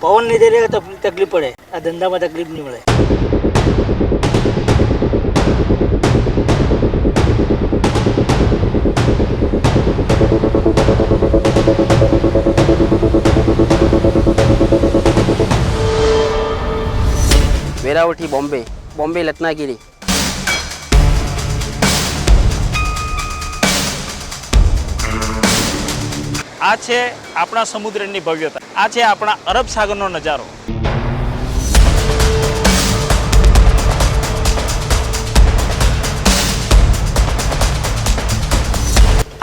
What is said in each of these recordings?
પવન નહીં દે તકલીફ પડે, આ ધંધામાં તકલીફ નહીં મળે. વેરાવટી બોમ્બે, બોમ્બે રત્નાગીરી. આ છે આપણા સમુદ્રની ભવ્યતા, આ છે આપણા અરબ સાગરનો નજારો.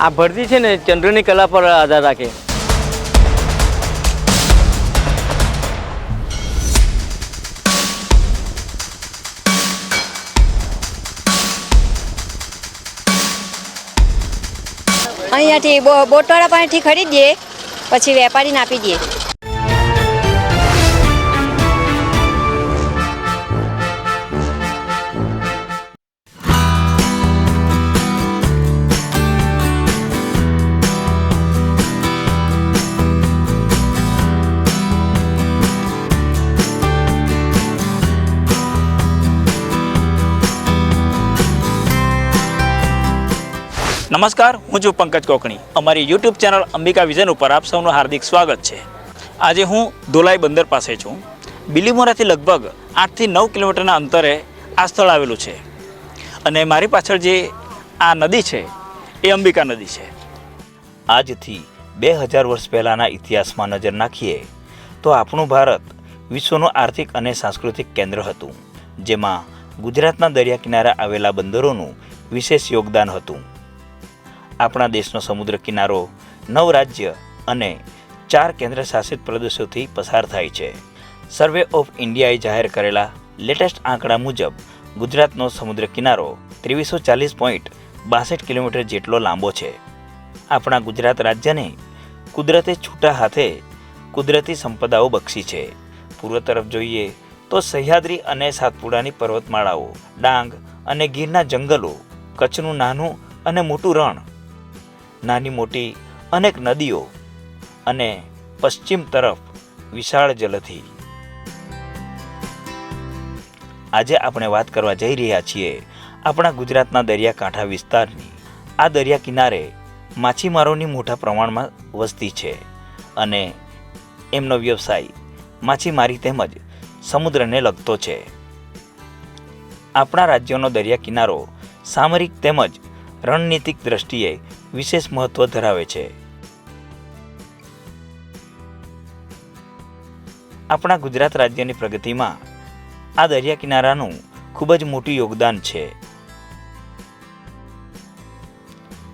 આ ભરતી છે ને ચંદ્રની કલા પર આધાર રાખે. અહીંયાથી બોટવાળા પાસેથી ખરીદીએ, પછી વેપારીને આપી દઈએ. નમસ્કાર, હું છું પંકજ કોકણી. અમારી યુટ્યુબ ચેનલ અંબિકા વિઝન ઉપર આપ સૌનું હાર્દિક સ્વાગત છે. આજે હું ધોલાઈ બંદર પાસે છું. બિલીમોરાથી લગભગ 8 થી 9 કિલોમીટરના અંતરે આ સ્થળ આવેલું છે અને મારી પાછળ જે આ નદી છે એ અંબિકા નદી છે. આજથી 2000 વર્ષ પહેલાંના ઇતિહાસમાં નજર નાખીએ તો આપણું ભારત વિશ્વનું આર્થિક અને સાંસ્કૃતિક કેન્દ્ર હતું, જેમાં ગુજરાતના દરિયા કિનારે આવેલા બંદરોનું વિશેષ યોગદાન હતું. આપણા દેશનો સમુદ્ર કિનારો 9 રાજ્ય અને 4 કેન્દ્ર શાસિત પ્રદેશોથી પસાર થાય છે. સર્વે ઓફ ઇન્ડિયાએ જાહેર કરેલા લેટેસ્ટ આંકડા મુજબ ગુજરાતનો સમુદ્ર કિનારો 2340.62 કિલોમીટર જેટલો લાંબો છે. આપણા ગુજરાત રાજ્યને કુદરતે છૂટા હાથે કુદરતી સંપદાઓ બક્ષી છે. પૂર્વ તરફ જોઈએ તો સહ્યાદ્રી અને સાતપુડાની પર્વતમાળાઓ, ડાંગ અને ગીરના જંગલો, કચ્છનું નાનું અને મોટું રણ, નાની મોટી અનેક નદીઓ અને પશ્ચિમ તરફ વિશાળ જલથી. આજે આપણે વાત કરવા જઈ રહ્યા છીએ આપણા ગુજરાતના દરિયાકાંઠા વિસ્તારની. આ દરિયા કિનારે માછીમારોની મોટા પ્રમાણમાં વસ્તી છે અને એમનો વ્યવસાય માછીમારી તેમજ સમુદ્રને લગતો છે. આપણા રાજ્યનો દરિયા કિનારો સામરિક તેમજ રણનીતિક દ્રષ્ટિએ વિશેષ મહત્વ ધરાવે છે. આપણા ગુજરાત રાજ્યની પ્રગતિમાં આ દરિયા કિનારાનું ખૂબ જ મોટું યોગદાન છે.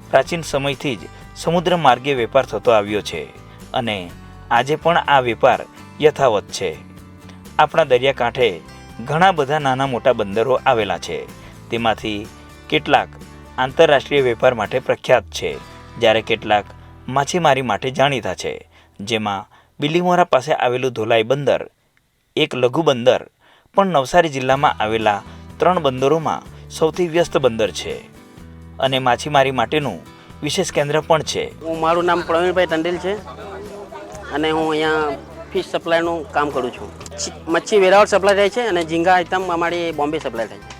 પ્રાચીન સમયથી જ સમુદ્ર માર્ગે વેપાર થતો આવ્યો છે અને આજે પણ આ વેપાર યથાવત છે. આપણા દરિયાકાંઠે ઘણા બધા નાના મોટા બંદરો આવેલા છે. તેમાંથી કેટલાક આંતરરાષ્ટ્રીય વેપાર માટે પ્રખ્યાત છે, જ્યારે કેટલાક માછીમારી માટે જાણીતા છે. જેમાં બિલીમોરા પાસે આવેલું ધોલાઈ બંદર એક લઘુ બંદર પણ નવસારી જિલ્લામાં આવેલા 3 બંદરોમાં સૌથી વ્યસ્ત બંદર છે અને માછીમારી માટેનું વિશેષ કેન્દ્ર પણ છે. મારું નામ પ્રવીણભાઈ ટંડેલ છે અને હું અહીંયા ફિશ સપ્લાયનું કામ કરું છું. મચ્છી વેરાવળ સપ્લાય થાય છે અને ઝીંગા આઈટમ અમારી બોમ્બે સપ્લાય થાય છે.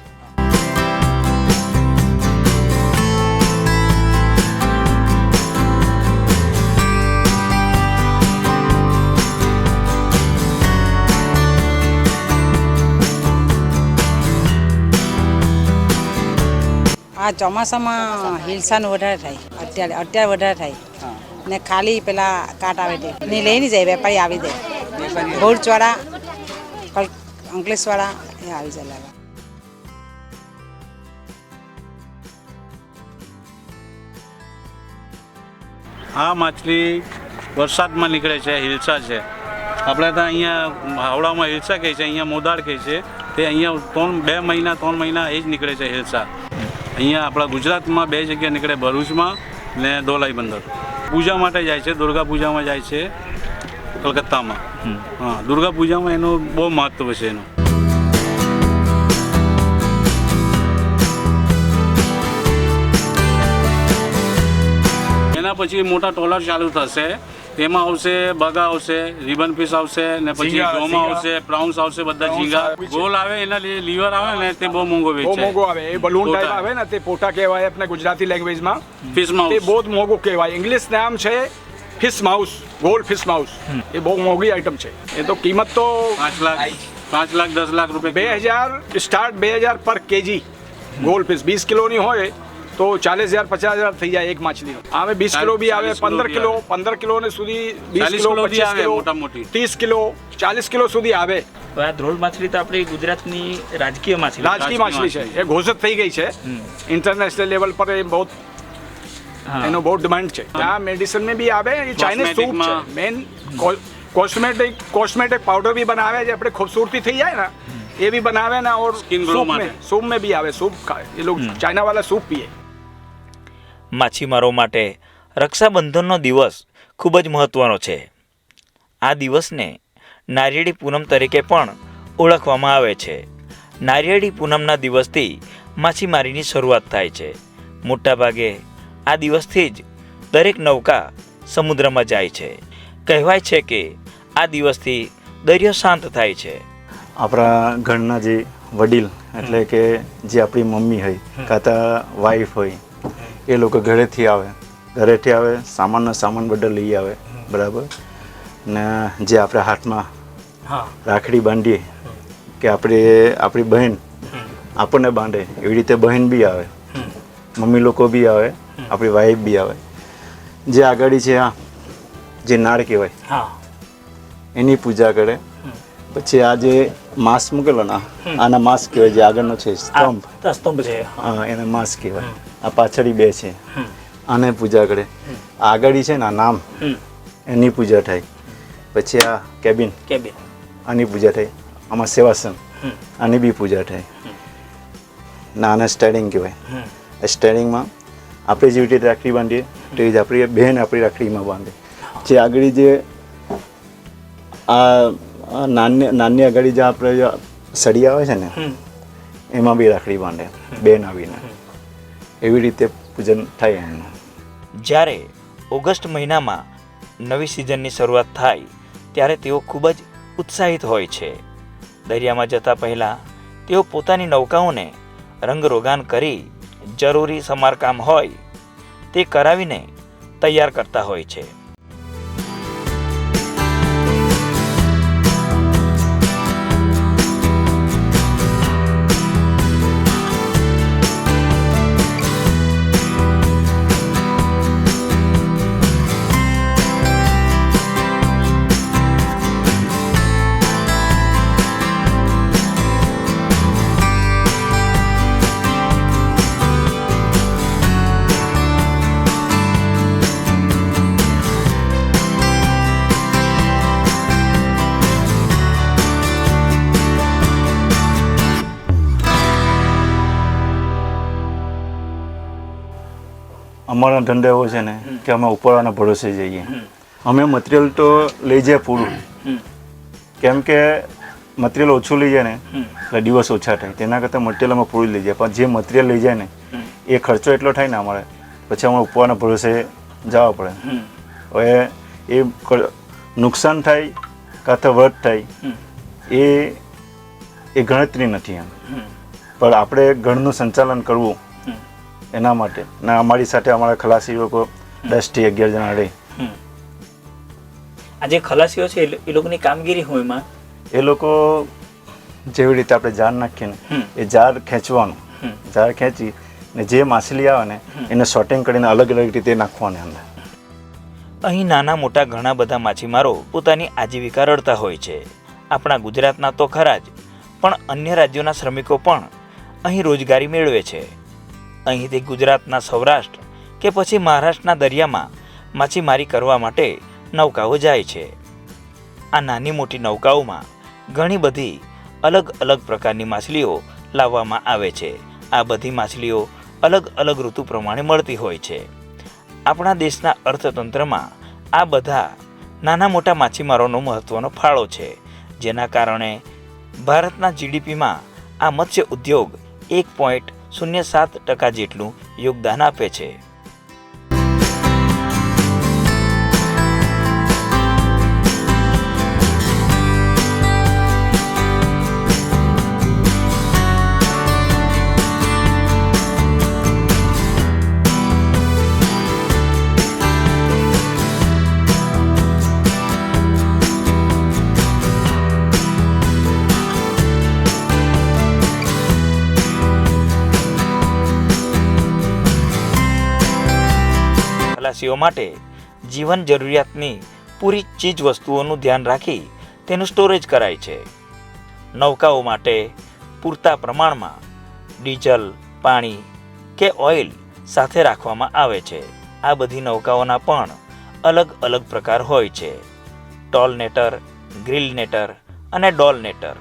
આ ચોમાસામાં હિલસાનું વધારે થાય, અત્યારે વધારે થાય ને ખાલી પેલા કાટ આવે તે ને લઈને જાય, વેપારી આવી જાય, ભોળચવાળા અંકલેશવાળા એ આવી જાય લાવવા. આ માછલી વરસાદમાં નીકળે છે, હિલસા છે. આપણે ત્યાં અહીંયા હાવડામાં હિલસા કહે છે, અહીંયા મોદાળ કહે છે. તે અહીંયા 2 મહિના 3 મહિના એ જ નીકળે છે હિલસા. અહીંયા આપણા ગુજરાતમાં 2 જગ્યા નીકળે, ભરૂચમાં ને ધોલાઈ બંદર. પૂજા માટે જાય છે, દુર્ગા પૂજામાં જાય છે કલકત્તામાં. હા, દુર્ગા પૂજામાં એનું બહુ મહત્વ છે એનું. એના પછી મોટા ટ્રોલર ચાલુ થશે, તેમાં આવશે બગા આવશે, રિબન ફિશ આવશે ને પછી ડોમા આવશે, પ્રાઉન્સ આવશે, બધા ઝીંગા. ગોલ આવે એના લીવર આવે ને તે બહુ મોંઘો બહુ વેચાય. મોંઘો આવે. એ બલૂન ટાઈપ આવે ને તે પોટા કહેવાય આપણે ગુજરાતી લેંગ્વેજમાં. ફિશ માઉસ તે બહુ જ મોંઘું કહેવાય. ઇંગ્લિશ નામ છે fish mouse, gold fish mouse. એ બહુ મોંઘી આઈટમ છે. એ તો કિંમત તો 5 લાખ 10 લાખ રૂપિયા. 2000 સ્ટાર્ટ 2000 પર કેજી. ગોલ્ડ ફિશ 20 કિલોની હોય તો 40,000 50,000 થઈ જાય એક માછલીનો. આમે 20 કિલો બી આવે, 15 કિલો ને સુધી 20 કિલો 25 કિલો મોટા મોટી 30 કિલો 40 કિલો સુધી આવે. તો આ ધ્રોલ માછલી તો આપણી ગુજરાતની રાજકીય માછલી રાજકી માછલી છે. એ ઘોષિત થઈ ગઈ છે ઇન્ટરનેશનલ લેવલ પર. એ બહુ એનો બહુ ડિમાન્ડ છે. આ મેડિસિન में भी આવે. એ ચાઇનીઝ સૂપ છે મેન. કોસ્મેટિક પાવડર भी બનાવે છે. આપણે ખૂબસૂરતી થઈ જાય ને એ भी બનાવે ને. और सूप में भी આવે. सूप ખાય એ લોકો. ચાઇના વાળા सूप પીએ. માછીમારો માટે રક્ષાબંધનનો દિવસ ખૂબ જ મહત્ત્વનો છે. આ દિવસને નારિયેળી પૂનમ તરીકે પણ ઓળખવામાં આવે છે. નારિયેળી પૂનમના દિવસથી માછીમારીની શરૂઆત થાય છે. મોટાભાગે આ દિવસથી જ દરેક નૌકા સમુદ્રમાં જાય છે. કહેવાય છે કે આ દિવસથી દરિયો શાંત થાય છે. આપણા ઘરના જે વડીલ એટલે કે જે આપણી મમ્મી હોય કાં તો વાઈફ હોય એ લોકો ઘરેથી આવે સામાન બધા લઈ આવે બરાબર. ને જે આપણે હાથમાં રાખડી બાંધીએ કે આપણી બહેન આપણને બાંધે એવી રીતે બહેન બી આવે, મમ્મી લોકો બી આવે, આપણી વાઈફ બી આવે. જે આગળ છે આ જે નાળ કહેવાય એની પૂજા કરે. પછી આ જે માસ મૂકેલો ને આના માસ કહેવાય. જે આગળનો છે સ્તંભ છે એને માસ કહેવાય. આ પાછળ બે છે આને પૂજા કરે. આગળ છે ને આ નામ એની પૂજા થાય. પછી આ કેબિન આની પૂજા થાય. આમાં સેવાસન આની બી પૂજા થાય. ના આને સ્ટેરિંગ કહેવાય. સ્ટેરિંગમાં આપણે જેવી રીતે રાખડી બાંધીએ તેવી જ આપણી બહેન આપણી રાખડીમાં બાંધે. જે આગળ જે આ નાની આગળ જે આપણે સળી આવે છે ને એમાં બી રાખડી બાંધે બેન આવીને. એવી રીતે પૂજન થાય એમનું. જ્યારે ઓગસ્ટ મહિનામાં નવી સિઝનની શરૂઆત થાય ત્યારે તેઓ ખૂબ જ ઉત્સાહિત હોય છે. દરિયામાં જતા પહેલાં તેઓ પોતાની નૌકાઓને રંગરોગાન કરી જરૂરી સમારકામ હોય તે કરાવીને તૈયાર કરતા હોય છે. અમારો ધંધો એવો છે ને કે અમે ઉપરવાના ભરોસે જઈએ. અમે મટીરિયલ તો લઈ જાય પૂરું. કેમ કે મટીરિયલ ઓછું લઈ જાય ને એટલે દિવસ ઓછા થાય. તેના કરતાં મટીરિયલ અમે પૂરું લઈ જાય. પણ જે મટીરિયલ લઈ જાય ને એ ખર્ચો એટલો થાય ને અમારે પછી અમે ઉપરવાના ભરોસે જવા પડે. હવે એ નુકસાન થાય કાં તો વધઘટ થાય એ ગણતરી નથી એમ. પણ આપણે ઘરનું સંચાલન કરવું એના માટે ને અમારી સાથે અમારા ખલાસી લોકો 10 થી 11 જણા રહે. આ જે ખલાસીઓ છે એ લોકોની કામગીરી હોય એમાં એ લોકો જેવી રીતે આપણે જાળ નાખીએ ને એ જાળ ખેંચવાનું. જાળ ખેંચી ને જે માછલી આવે ને એને શોર્ટિંગ કરીને અલગ અલગ રીતે નાખવાની અંદર. અહીં નાના મોટા ઘણા બધા માછીમારો પોતાની આજીવિકા રળતા હોય છે. આપણા ગુજરાતના તો ખરા જ પણ અન્ય રાજ્યોના શ્રમિકો પણ અહીં રોજગારી મેળવે છે. અહીંથી ગુજરાતના સૌરાષ્ટ્ર કે પછી મહારાષ્ટ્રના દરિયામાં માછીમારી કરવા માટે નૌકાઓ જાય છે. આ નાની મોટી નૌકાઓમાં ઘણી બધી અલગ અલગ પ્રકારની માછલીઓ લાવવામાં આવે છે. આ બધી માછલીઓ અલગ અલગ ઋતુ પ્રમાણે મળતી હોય છે. આપણા દેશના અર્થતંત્રમાં આ બધા નાના મોટા માછીમારોનો મહત્ત્વનો ફાળો છે. જેના કારણે ભારતના જીડીપીમાં આ મત્સ્ય ઉદ્યોગ 1.07% જેટલું યોગદાન આપે છે. પ્રવાસીઓ માટે જીવન જરૂરિયાતની પૂરી ચીજ વસ્તુઓનું ધ્યાન રાખી તેનું સ્ટોરેજ કરાય છે. નૌકાઓ માટે પૂરતા પ્રમાણમાં ડીઝલ, પાણી કે ઓઇલ સાથે રાખવામાં આવે છે. આ બધી નૌકાઓના પણ અલગ અલગ પ્રકાર હોય છે: ટોલનેટર, ગ્રીલનેટર અને ડોલનેટર.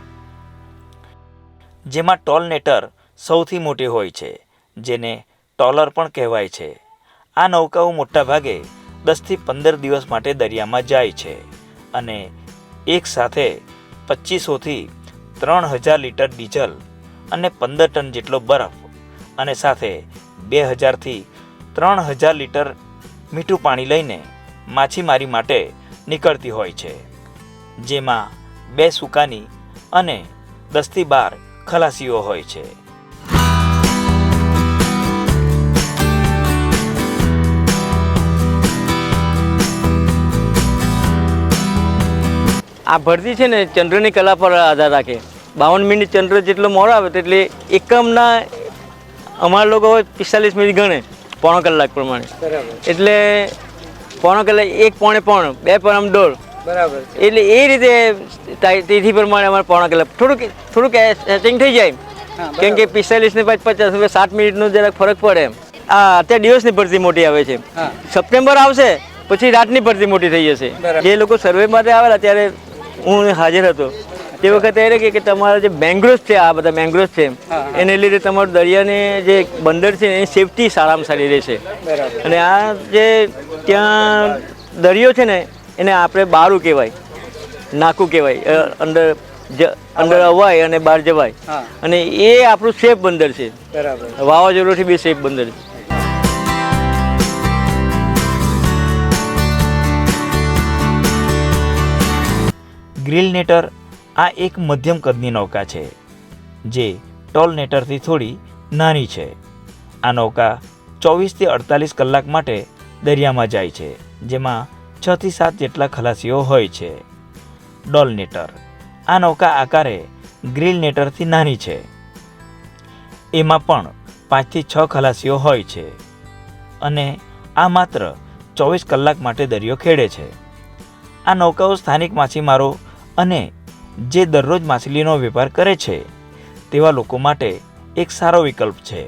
જેમાં ટોલનેટર સૌથી મોટી હોય છે, જેને ટોલર પણ કહેવાય છે. આ નૌકાઓ મોટાભાગે 10 થી 15 દિવસ માટે દરિયામાં જાય છે અને એક સાથે 2500 થી 3000 લીટર ડીઝલ અને 15 ટન જેટલો બરફ અને સાથે 2000 થી 3000 લીટર મીઠું પાણી લઈને માછીમારી માટે નીકળતી હોય છે, જેમાં 2 સુકાની અને 10 થી 12 ખલાસીઓ હોય છે. આ ભરતી છે ને ચંદ્રની કલા પર આધાર રાખે. 52 મિનિટ ચંદ્ર જેટલો મોડો આવે તો એટલે એકમના અમારા લોકો 45 મિનિટ ગણે પોણો કલાક પ્રમાણે. એટલે પોણો કલાક 1 પોણે પોણ 2 પરમ દોઢ બરાબર. એટલે એ રીતે તેથી પ્રમાણે અમારે પોણો કલાક થોડુંક સેટિંગ થઈ જાય, કેમ કે 45 ને 50 હવે 7 મિનિટનો જરાક ફરક પડે. આ અત્યારે દિવસની ભરતી મોટી આવે છે. સપ્ટેમ્બર આવશે પછી રાતની ભરતી મોટી થઈ જશે. જે લોકો સર્વે માટે આવેલા ત્યારે હું હાજર હતો તે વખતે એ કે તમારા જે મેંગ્રોવ્સ છે, આ બધા મેંગ્રોવ્સ છે, એને લીધે તમારું દરિયાને જે બંદર છે એની સેફટી સારામાં સારી રહેશે. અને આ જે ત્યાં દરિયો છે ને એને આપણે બારું કહેવાય, નાકું કહેવાય, અંદર અવાય અને બહાર જવાય. અને એ આપણું સેફ બંદર છે. વાવાઝોડુંથી બી સેફ બંદર છે. ગ્રીલનેટર આ એક મધ્યમ કદની નૌકા છે, જે ટોલનેટરથી થોડી નાની છે. આ નૌકા 24 થી 48 કલાક માટે દરિયામાં જાય છે, જેમાં 6 થી 7 જેટલા ખલાસીઓ હોય છે. ડોલનેટર આ નૌકા આકારે ગ્રીલનેટરથી નાની છે. એમાં પણ 5 થી 6 ખલાસીઓ હોય છે અને આ માત્ર 24 કલાક માટે દરિયો ખેડે છે. આ નૌકાઓ સ્થાનિક માછીમારો અને જે દરરોજ માછલીનો વેપાર કરે છે તેવા લોકો માટે એક સારો વિકલ્પ છે.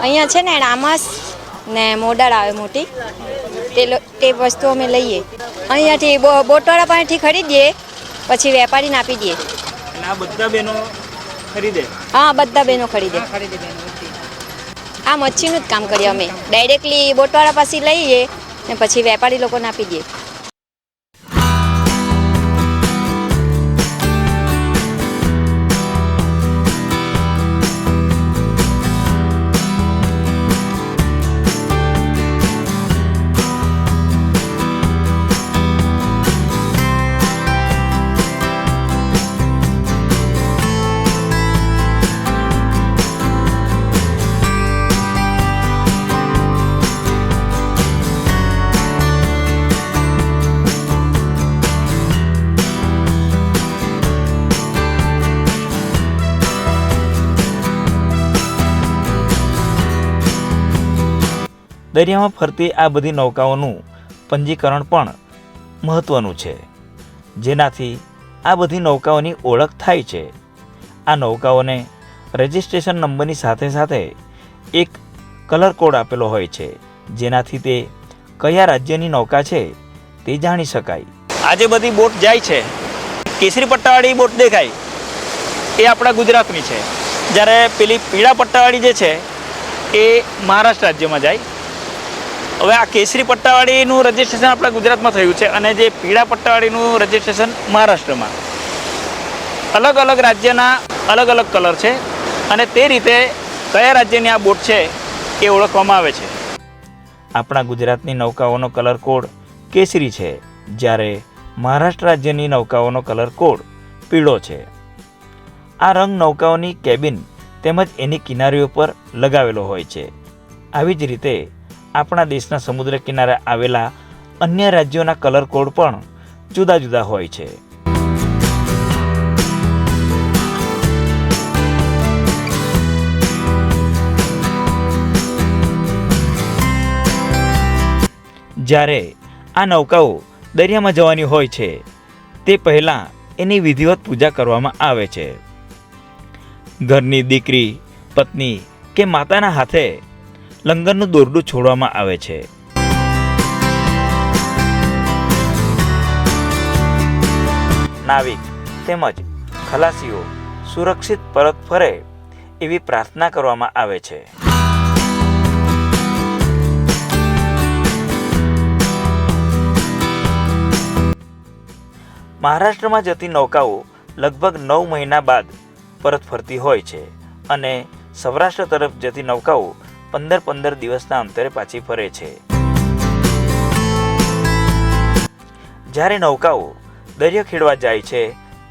અહીંયા છે ને રામસ ને મોડાળ આવે મોટી, તે વસ્તુ અમે લઈએ. અહીંયાથી બોટવાળા પાસેથી ખરીદીએ, પછી વેપારીને આપી દઈએ. આ બધા બહેનો ખરીદે? હા, બધા બહેનો ખરીદે. આ મચ્છીનું જ કામ કરીએ અમે. ડાયરેક્ટલી બોટવાળા પાસે લઈએ ને પછી વેપારી લોકોને આપી દઈએ. દરિયામાં ફરતી આ બધી નૌકાઓનું પંજીકરણ પણ મહત્ત્વનું છે, જેનાથી આ બધી નૌકાઓની ઓળખ થાય છે. આ નૌકાઓને રજિસ્ટ્રેશન નંબરની સાથે સાથે એક કલર કોડ આપેલો હોય છે, જેનાથી તે કયા રાજ્યની નૌકા છે તે જાણી શકાય. આજે બધી બોટ જાય છે, કેસરી પટ્ટાવાળી બોટ દેખાય એ આપણા ગુજરાતની છે, જ્યારે પેલી પીળા પટ્ટાવાળી જે છે એ મહારાષ્ટ્ર રાજ્યમાં જાય. હવે આ કેસરી પટ્ટાવાળીનું રજિસ્ટ્રેશન આપણા ગુજરાતમાં થયું છે અને જે પીળા પટ્ટાવાળીનું રજિસ્ટ્રેશન મહારાષ્ટ્રમાં. અલગ અલગ રાજ્યના અલગ અલગ કલર છે અને તે રીતે કયા રાજ્યની આ બોટ છે એ ઓળખવામાં આવે છે. આપણા ગુજરાતની નૌકાઓનો કલર કોડ કેસરી છે, જ્યારે મહારાષ્ટ્ર રાજ્યની નૌકાઓનો કલર કોડ પીળો છે. આ રંગ નૌકાઓની કેબિન તેમજ એની કિનારીઓ પર લગાવેલો હોય છે. આવી જ રીતે આપણા દેશના સમુદ્ર કિનારે આવેલા અન્ય રાજ્યોના કલર કોડ પણ જુદા જુદા હોય છે. જ્યારે આ નૌકાઓ દરિયામાં જવાની હોય છે તે પહેલાં એની વિધિવત પૂજા કરવામાં આવે છે. ઘરની દીકરી, પત્ની કે માતાના હાથે લંગરનું દોરડું છોડવામાં આવે છે. નાવિક તેમજ ખલાસીઓ સુરક્ષિત પરત ફરે એવી પ્રાર્થના કરવામાં આવે છે. મહારાષ્ટ્રમાં જતી નૌકાઓ લગભગ 9 મહિના બાદ પરત ફરતી હોય છે અને સૌરાષ્ટ્ર તરફ જતી નૌકાઓ 15 દિવસના અંતરે પાછી ફરે છે. જ્યારે નૌકાઓ દરિયો ખેડવા જાય છે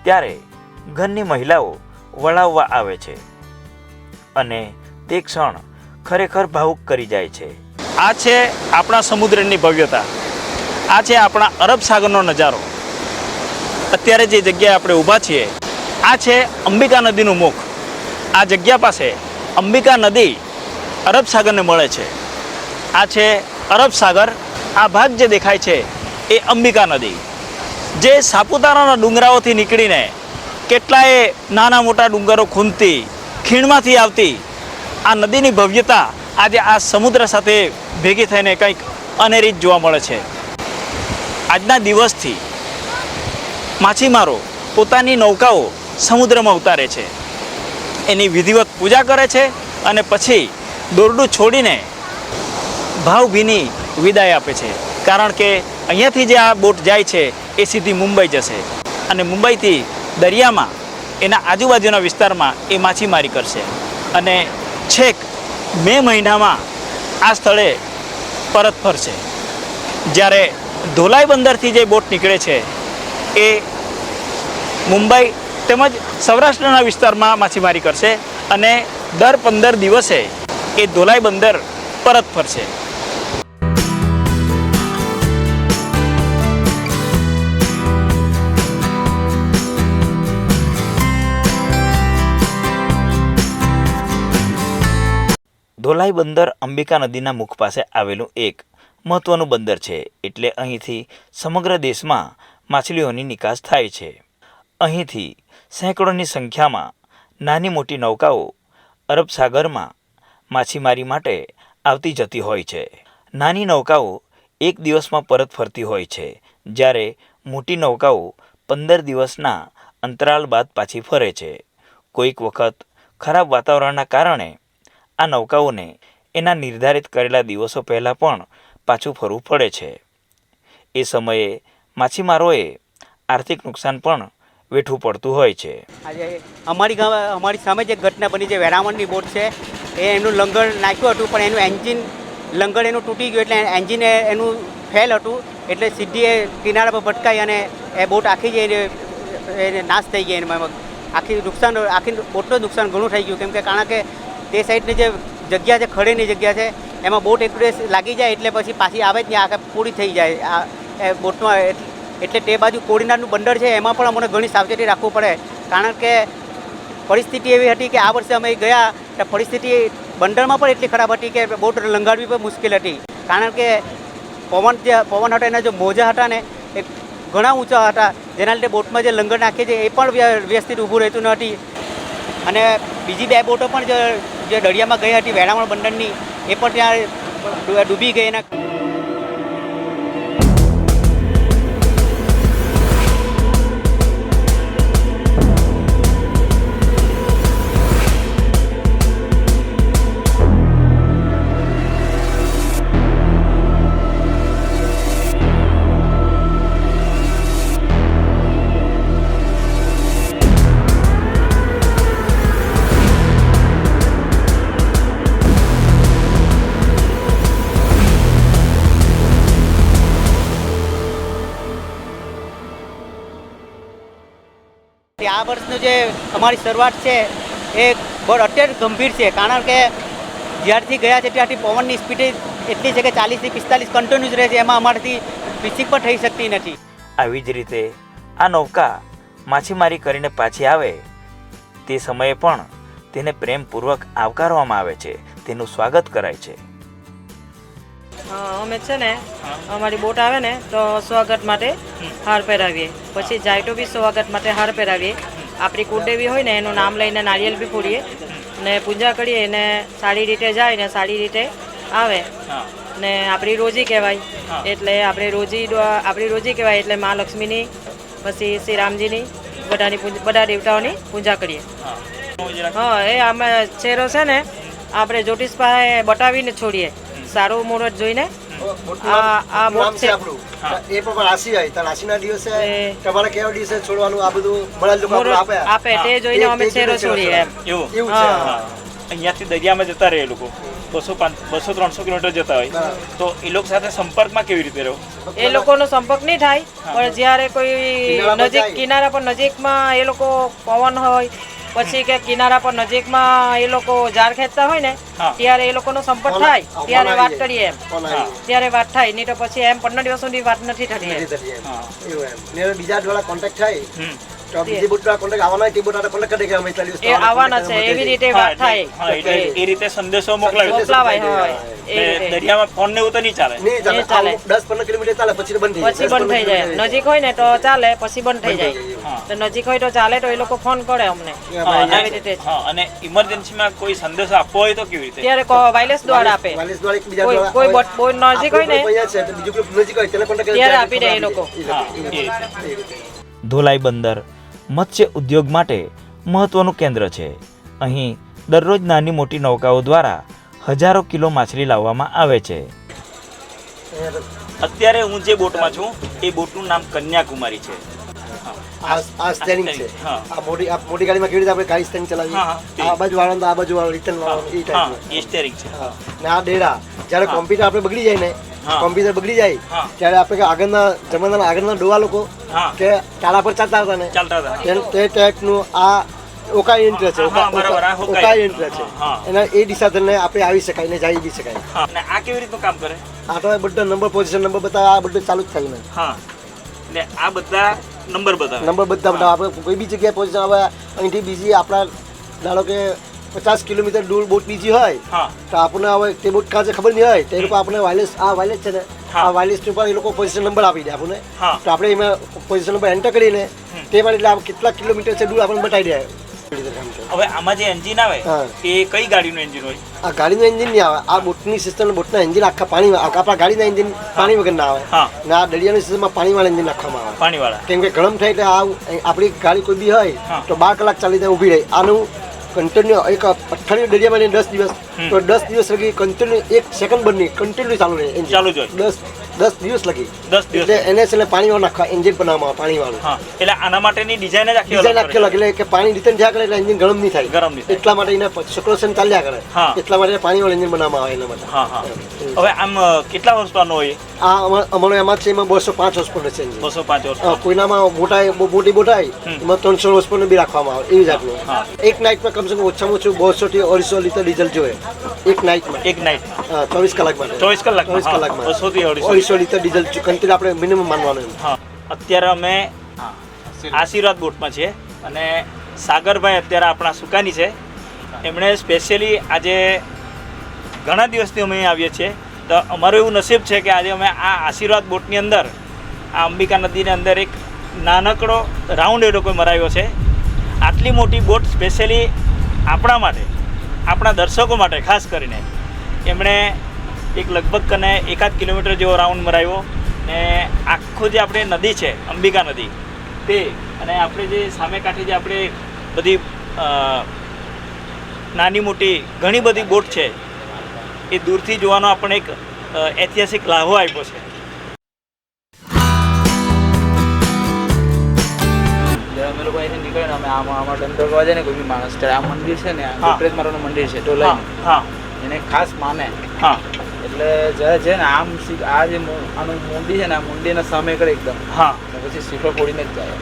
ત્યારે ઘરની મહિલાઓ વળાવવા આવે છે અને તે ક્ષણ ખરેખર ભાવુક કરી જાય છે. આ છે આપણા સમુદ્રની ભવ્યતા, આ છે આપણા અરબ સાગરનો નજારો. અત્યારે જે જગ્યાએ આપણે ઊભા છીએ આ છે અંબિકા નદીનું મુખ. આ જગ્યા પાસે અંબિકા નદી અરબ સાગરને મળે છે. આ છે અરબ સાગર. આ ભાગ જે દેખાય છે એ અંબિકા નદી, જે સાપુતારાના ડુંગરાઓથી નીકળીને કેટલાય નાના મોટા ડુંગરો ખૂંદતી ખીણમાંથી આવતી આ નદીની ભવ્યતા આજે આ સમુદ્ર સાથે ભેગી થઈને કંઈક અનેરી જોવા મળે છે. આજના દિવસથી માછીમારો પોતાની નૌકાઓ સમુદ્રમાં ઉતારે છે, એની વિધિવત પૂજા કરે છે અને પછી દોરડું છોડીને ભાવભીની વિદાય આપે છે. કારણ કે અહીંયાથી જે આ બોટ જાય છે એ સીધી મુંબઈ જશે અને મુંબઈથી દરિયામાં એના આજુબાજુના વિસ્તારમાં એ માછીમારી કરશે અને છેક મે મહિનામાં આ સ્થળે પરત ફરશે. જ્યારે ધોલાઈ બંદરથી જે બોટ નીકળે છે એ મુંબઈ તેમજ સૌરાષ્ટ્રના વિસ્તારમાં માછીમારી કરશે અને દર 15 દિવસે એ ધોલાઈ બંદર પરત ફરશે. ધોલાઈ બંદર અંબિકા નદીના મુખ પાસે આવેલું એક મહત્વનું બંદર છે. એટલે અહીંથી સમગ્ર દેશમાં માછલીઓની નિકાસ થાય છે. અહીંથી સેંકડોની સંખ્યામાં નાની મોટી નૌકાઓ અરબ સાગરમાં માછીમારી માટે આવતી જતી હોય છે. નાની નૌકાઓ એક દિવસમાં પરત ફરતી હોય છે, જ્યારે મોટી નૌકાઓ 15 દિવસના અંતરાલ બાદ પાછી ફરે છે. કોઈક વખત ખરાબ વાતાવરણના કારણે આ નૌકાઓને એના નિર્ધારિત કરેલા દિવસો પહેલાં પણ પાછું ફરવું પડે છે. એ સમયે માછીમારોએ આર્થિક નુકસાન પણ વેઠવું પડતું હોય છે. આજે અમારી સામે જે ઘટના બની છે, વેરાવળની બોટ છે, એ એનું લંગર નાખ્યું હતું પણ એનું એન્જિન લંગર એનું તૂટી ગયું એટલે એન્જિન એનું ફેલ હતું એટલે સીધી એ કિનારા પર ભટકાઈ અને એ બોટ આખી જ એને નાશ થઈ ગઈ. એમાં આખી બોટનું નુકસાન ઘણું થઈ ગયું. કેમ કે કારણ કે તે સાઈડની જે જગ્યા છે, ખડેની જગ્યા છે, એમાં બોટ એક દિવસ લાગી જાય એટલે પછી પાછી આવે જ નહીં, આખા પૂરી થઈ જાય આ બોટમાં. એટલે તે બાજુ કોડીનારનું બંદર છે એમાં પણ અમને ઘણી સાવચેતી રાખવું પડે. કારણ કે પરિસ્થિતિ એવી હતી કે આ વર્ષે અમે ગયા તો પરિસ્થિતિ બંદરમાં પણ એટલી ખરાબ હતી કે બોટ લંગાડવી પણ મુશ્કેલ હતી. કારણ કે પવન હતા એના જે મોજા હતા ને એ ઘણા ઊંચા હતા, જેના લીધે બોટમાં જે લંગર નાખે છે એ પણ વ્યવસ્થિત ઊભું રહેતું નથી. અને બીજી 2 બોટો પણ જે દરિયામાં ગઈ હતી વેરાવળ બંદરની એ પણ ત્યાં ડૂબી ગઈ. એના આ વર્ષનું જે અમારી શરૂઆત છે એ બહુ અત્યંત ગંભીર છે. કારણ કે જ્યારથી ગયા છે ત્યારથી પવનની સ્પીડ એટલી છે કે 40 થી 45 કન્ટિન્યુઅસ રહે છે. એમાં અમારાથી ફિશિંગ પણ થઈ શકતી નથી. આવી જ રીતે આ નૌકા માછીમારી કરીને પાછી આવે તે સમયે પણ તેને પ્રેમપૂર્વક આવકારવામાં આવે છે, તેનું સ્વાગત કરાય છે. અમે છે ને અમારી બોટ આવે ને તો સ્વાગત માટે હાર પહેરાવીએ, પછી જાય તો બી સ્વાગત માટે હાર પહેરાવીએ. આપણી કુળદેવી હોય ને એનું નામ લઈને નારિયેલ બી ફોડીએ ને પૂજા કરીએ ને સારી રીતે જાય ને સારી રીતે આવે ને આપણી રોજી કહેવાય. એટલે આપણી રોજી કહેવાય એટલે મા લક્ષ્મીની પછી શ્રી રામજીની બધા દેવતાઓની પૂજા કરીએ. હા, એ અમે ચહેરો છે ને આપણે જ્યોતિષ પાસે બતાવીને છોડીએ, સારું મુહૂર્ત જોઈને. આ બોટ છે એ પણ રાશિ હોય તો રાશિના દિવસે તમારે કેવા દિવસે છોડવાનું આ બધું બધા લોકો આપે તે જોઈને અમે ચહેરો છોડીએ. એવું છે. અહીંયાથી દરિયામાં જતા રહે એ લોકો 200-300 કિલોમીટર જતા હોય તો એ લોકો સાથે સંપર્કમાં કેવી રીતે રહો? એ લોકોનો સંપર્ક નહીં થાય, પણ જ્યારે કોઈ નજીક કિનારા પર નજીકમાં એ લોકો પવન હોય પછી કે કિનારા પર નજીકમાં એ લોકો જાળ ખેંચતા હોય ને ત્યારે એ લોકોનો સંપર્ક થાય ત્યારે વાત કરીએ એમ. ત્યારે વાત થાય, નહીં તો પછી એમ 15 દિવસ સુધી વાત નથી થતી. બીજા દ્વારા કોન્ટેક્ટ થાય બીજી બોટ કોન્ટેક્ટ આવવાના તે બોટ કોન્ટેક્ટ કરે કે અમે એટલા દિવસ એ આવવાના છે એવી રીતે વાત થાય. એ રીતે સંદેશો મોકલાવાય. દરિયામાં ફોન ને એવું તો નહીં ચાલે. 10-15 કિલોમીટર ચાલે પછી બંધ થઈ જાય. નજીક હોય ને તો ચાલે, પછી બંધ થઈ જાય. તો નજીક હોય તો ચાલે તો એ લોકો ફોન કરે અમને. આવી રીતે. અને ઇમરજન્સીમાં કોઈ સંદેશો આપવો હોય તો કેવી રીતે? ત્યારે વાયરલેસ દ્વારા આપે. કોઈ બોટ નજીક હોય ને ત્યારે આપી દે એ લોકો. ધોલાઈ બંદર મત્સ્ય ઉદ્યોગ માટે મહત્વનું કેન્દ્ર છે. અહીં દરરોજ નાની મોટી નૌકાઓ દ્વારા હજારો કિલો માછલી લાવવામાં આવે છે. અત્યારે હું જે બોટમાં છું એ બોટનું નામ કન્યાકુમારી છે. આ સ્ટેરિંગ છે. આ મોટી ગાડીમાં કેવી રીતે આપણે ગાડી સ્ટેરિંગ ચલાવીએ, આ બાજુ વાળો આ બાજુ વાળો રિટર્ન વાળો એ ટાઈપનું એ સ્ટેરિંગ છે. ને આ ડેડા જ્યારે કોમ્પ્યુટર આપણે બગડી જાય ને કોમ્પ્યુટર બગડી જાય ત્યારે આપણે આગળના જમાનાના આગળના ડોવા લોકો કે ટાળા પર ચાલતા હતા ને તે ટાઈપનું આ ઓકાઈ યંત્ર છે. ઓકાઈ યંત્ર છે. એના એ દિશા ધરને આપણે આવી શકાય ને જઈ બી શકાય. આ કેવી રીતનું કામ કરે? આ તો બધા નંબર પોઝિશન નંબર બતાવે, આ બધું ચાલુ જ થાય ને. એટલે આ બધા નંબર બતાવે આપણે કોઈ બી જગ્યાએ પોઝિશન આવે અહીંથી બીજી આપણા ધારો કે 50 કિલોમીટર દૂર બોટ બીજી હોય તો આપણને હવે તે બોટ કાં છે ખબર નહીં હોય તો એ લોકો આપણે વાયરલેસ છે ને આ વાયરલેસ ઉપર એ લોકો પોઝિશન નંબર આપી દે આપણને. તો આપણે એમાં પોઝિશન નંબર એન્ટર કરીને તે માટે એટલે કેટલા કિલોમીટર છે દૂર આપણને બતાવી દે. હવે આમાં જે એન્જિન આવે એ કઈ ગાડીનું એન્જિન હોય? આ ગાડીનું એન્જિન નહીં આવે. આ બોટની સિસ્ટમ બોટના એન્જિન આખા પાણી, આપણા ગાડીના એન્જિન પાણી વગર ના આવે ને આ દરિયાની સિસ્ટમમાં પાણીવાળા એન્જિન નાખવામાં આવે. પાણીવાળા કેમ કે ગરમ થાય એટલે આપણી ગાડી કોઈ બી હોય તો 12 કલાક ચાલી જાય ઊભી રહી. આનું કન્ટિન્યુ એક અઠવાડિયું દરિયામાં 10 દિવસ તો 10 દિવસ લગી કન્ટિન્યુ 1 સેકન્ડ બંધ નહીં, કન્ટિન્યુ ચાલુ રહે એન્જિન. ચાલુ જ હોય 10 દિવસ લગી. એટલે એને છે પાણીવાળું નાખવા એન્જિન બનાવવામાં આવે પાણીવાળું. એટલે આના માટેની ડિઝાઇન જ આખી એટલે કે પાણી રિટર્ન થયા કરે એટલે એન્જિન ગરમ નહીં થાય. એટલા માટે એને સર્ક્યુલેશન ચાલ્યા કરે. એટલા માટે પાણીવાળું એન્જિન બનાવવામાં આવે એના માટે. હવે આમ કેટલા વર્ષનો હોય? આ અમારો એમાં છે એમાં 205 હોર્સ પર છે. 205 હોર્સ. કોઈનામાં મોટી બોટ હોય એમાં 300 હોર્સ પર બી રાખવામાં આવે એવી જાતનું. એક નાઇટમાં કમસે કમ ઓછામાં ઓછું 200 થી 250 લીટર ડીઝલ જોઈએ એક નાઇટમાં. 24 કલાક માટે. 24 કલાકમાં 200 થી 250 લીટર ડીઝલ કન્ટિન્યુ આપણે મિનિમમ માનવાનું. અત્યારે અમે આશીર્વાદ બોટમાં છીએ અને સાગરભાઈ અત્યારે આપણા સુકાની છે. એમણે સ્પેશિયલી આજે ઘણા દિવસથી અમે આવીએ છીએ તો અમારું એવું નસીબ છે કે આજે અમે આ આશીર્વાદ બોટની અંદર આ અંબિકા નદીની અંદર એક નાનકડો રાઉન્ડ એ લોકોએ મરાવ્યો છે. આટલી મોટી બોટ સ્પેશિયલી આપણા માટે, આપણા દર્શકો માટે ખાસ કરીને એમણે એક લગભગ કને 1-8 કિલોમીટર જેવો રાઉન્ડ મરાવ્યો ને આખો જે આપણે નદી છે અંબિકા નદી તે અને આપણે જે સામે કાંઠે જે આપણે બધી નાની મોટી ઘણી બધી બોટ છે એ દૂરથી જોવાનો આપણને એક ઐતિહાસિક લાભો આપ્યો છે. અમે લોકો અહીંથી નીકળે ને અમે આમાં ધંધો કરવા જાય ને કોઈ બી માણસ ત્યારે આ મંદિર છે ને ગોપરેજ માતાનું મંદિર છે ઢોલાઈ એને ખાસ માને. એટલે જ્યારે છે ને આમ આ જે આનું મુંડી છે ને આ મુંડીના સામે કરે એકદમ પછી શ્રીફળ ફોડીને જ જાય.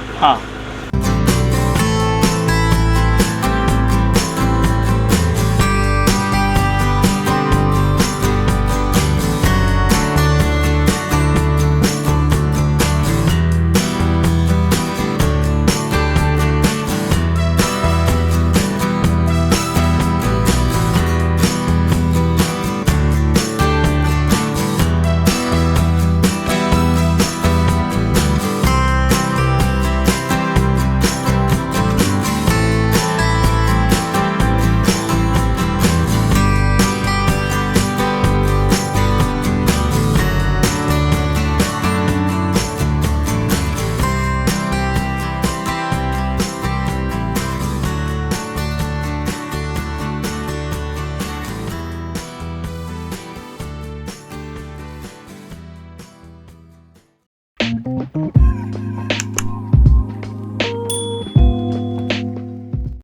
છે.